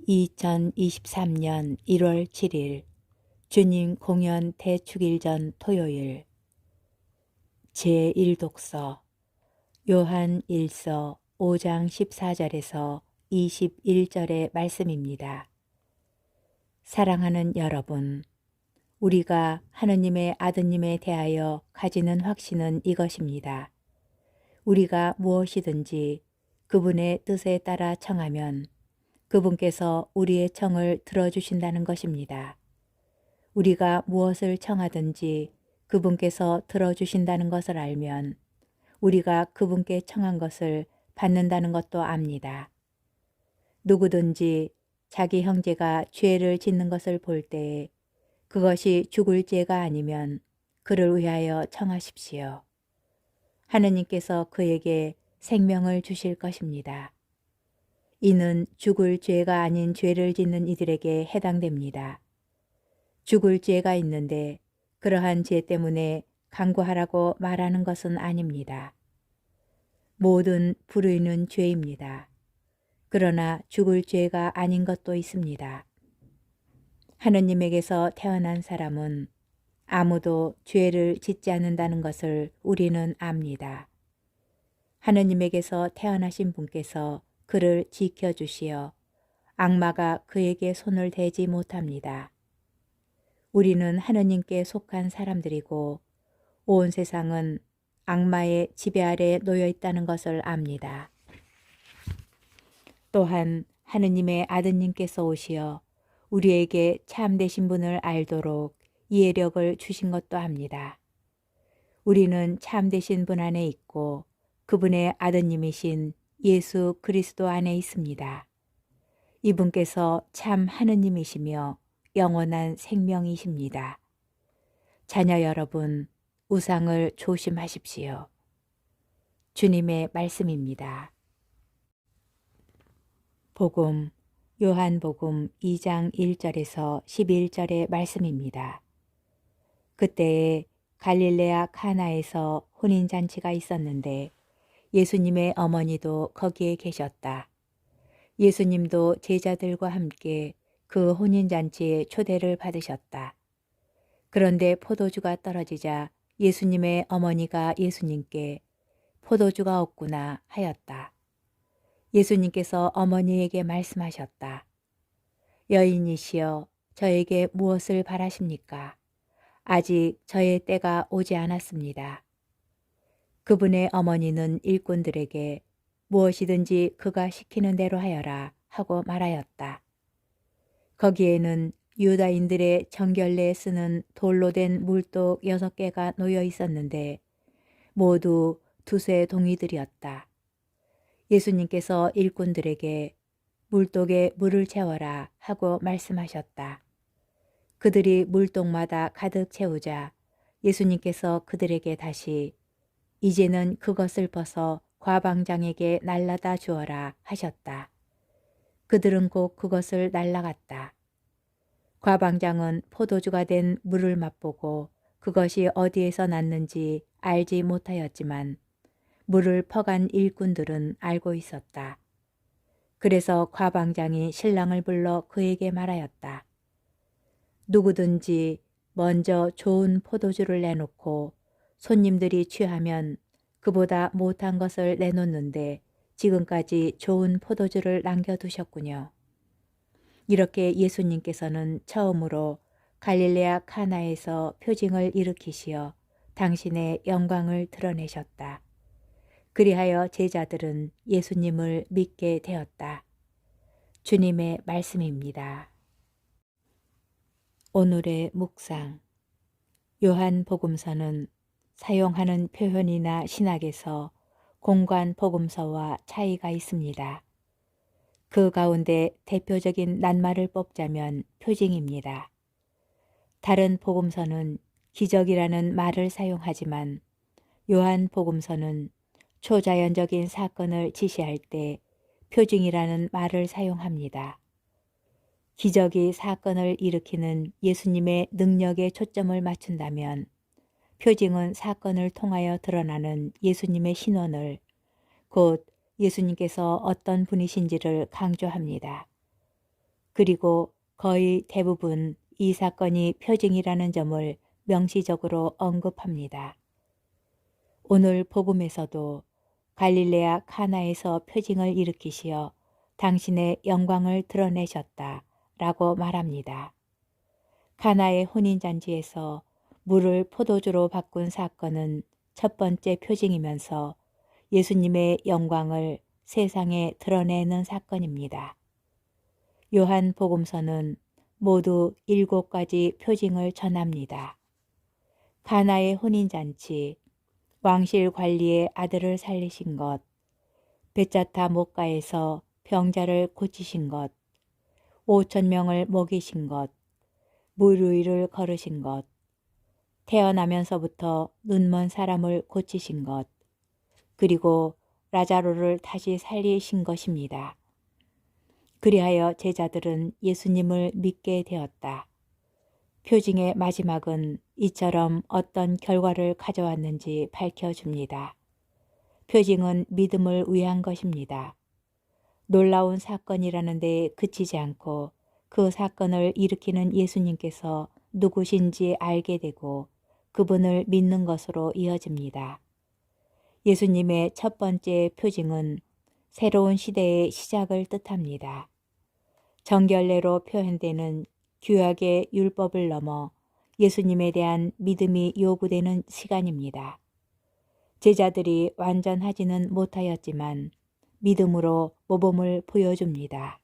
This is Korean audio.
2023년 1월 7일 주님 공연 대축일 전 토요일 제1독서 요한 1서 5장 14절에서 21절의 말씀입니다. 사랑하는 여러분, 우리가 하느님의 아드님에 대하여 가지는 확신은 이것입니다. 우리가 무엇이든지 그분의 뜻에 따라 청하면 그분께서 우리의 청을 들어주신다는 것입니다. 우리가 무엇을 청하든지 그분께서 들어주신다는 것을 알면 우리가 그분께 청한 것을 받는다는 것도 압니다. 누구든지 자기 형제가 죄를 짓는 것을 볼 때에 그것이 죽을 죄가 아니면 그를 위하여 청하십시오. 하느님께서 그에게 생명을 주실 것입니다. 이는 죽을 죄가 아닌 죄를 짓는 이들에게 해당됩니다. 죽을 죄가 있는데 그러한 죄 때문에 간구하라고 말하는 것은 아닙니다. 모든 불의는 죄입니다. 그러나 죽을 죄가 아닌 것도 있습니다. 하느님에게서 태어난 사람은 아무도 죄를 짓지 않는다는 것을 우리는 압니다. 하느님에게서 태어나신 분께서 그를 지켜주시어 악마가 그에게 손을 대지 못합니다. 우리는 하느님께 속한 사람들이고 온 세상은 악마의 지배 아래 놓여 있다는 것을 압니다. 또한 하느님의 아드님께서 오시어 우리에게 참되신 분을 알도록 이해력을 주신 것도 압니다. 우리는 참되신 분 안에 있고 그분의 아드님이신 예수 그리스도 안에 있습니다. 이분께서 참 하느님이시며 영원한 생명이십니다. 자녀 여러분, 우상을 조심하십시오. 주님의 말씀입니다. 복음, 요한복음 2장 1절에서 11절의 말씀입니다. 그때에 갈릴레아 카나에서 혼인잔치가 있었는데 예수님의 어머니도 거기에 계셨다. 예수님도 제자들과 함께 그 혼인잔치에 초대를 받으셨다. 그런데 포도주가 떨어지자 예수님의 어머니가 예수님께 포도주가 없구나 하였다. 예수님께서 어머니에게 말씀하셨다. 여인이시여, 저에게 무엇을 바라십니까? 아직 저의 때가 오지 않았습니다. 그분의 어머니는 일꾼들에게 무엇이든지 그가 시키는 대로 하여라 하고 말하였다. 거기에는 유다인들의 정결례에 쓰는 돌로 된 물독 6개가 놓여 있었는데 모두 두세 동이들이었다. 예수님께서 일꾼들에게 물독에 물을 채워라 하고 말씀하셨다. 그들이 물독마다 가득 채우자 예수님께서 그들에게 다시 이제는 그것을 벗어 과방장에게 날라다 주어라 하셨다. 그들은 곧 그것을 날라갔다. 과방장은 포도주가 된 물을 맛보고 그것이 어디에서 났는지 알지 못하였지만 물을 퍼간 일꾼들은 알고 있었다. 그래서 과방장이 신랑을 불러 그에게 말하였다. 누구든지 먼저 좋은 포도주를 내놓고 손님들이 취하면 그보다 못한 것을 내놓는데 지금까지 좋은 포도주를 남겨두셨군요. 이렇게 예수님께서는 처음으로 갈릴레아 카나에서 표징을 일으키시어 당신의 영광을 드러내셨다. 그리하여 제자들은 예수님을 믿게 되었다. 주님의 말씀입니다. 오늘의 묵상. 요한복음서는 사용하는 표현이나 신학에서 공관 복음서와 차이가 있습니다. 그 가운데 대표적인 낱말을 뽑자면 표징입니다. 다른 복음서는 기적이라는 말을 사용하지만 요한복음서는 초자연적인 사건을 지시할 때 표징이라는 말을 사용합니다. 기적이 사건을 일으키는 예수님의 능력에 초점을 맞춘다면 표징은 사건을 통하여 드러나는 예수님의 신원을, 곧 예수님께서 어떤 분이신지를 강조합니다. 그리고 거의 대부분 이 사건이 표징이라는 점을 명시적으로 언급합니다. 오늘 복음에서도 갈릴레아 카나에서 표징을 일으키시어 당신의 영광을 드러내셨다 라고 말합니다. 카나의 혼인잔치에서 물을 포도주로 바꾼 사건은 첫 번째 표징이면서 예수님의 영광을 세상에 드러내는 사건입니다. 요한 복음서는 모두 7가지 표징을 전합니다. 가나의 혼인잔치, 왕실 관리의 아들을 살리신 것, 베짜타 목가에서 병자를 고치신 것, 5,000명을 먹이신 것, 물 위를 걸으신 것, 태어나면서부터 눈먼 사람을 고치신 것, 그리고 라자로를 다시 살리신 것입니다. 그리하여 제자들은 예수님을 믿게 되었다. 표징의 마지막은 이처럼 어떤 결과를 가져왔는지 밝혀줍니다. 표징은 믿음을 위한 것입니다. 놀라운 사건이라는 데에 그치지 않고 그 사건을 일으키는 예수님께서 누구신지 알게 되고 그분을 믿는 것으로 이어집니다. 예수님의 첫 번째 표징은 새로운 시대의 시작을 뜻합니다. 정결례로 표현되는 규약의 율법을 넘어 예수님에 대한 믿음이 요구되는 시간입니다. 제자들이 완전하지는 못하였지만 믿음으로 모범을 보여줍니다.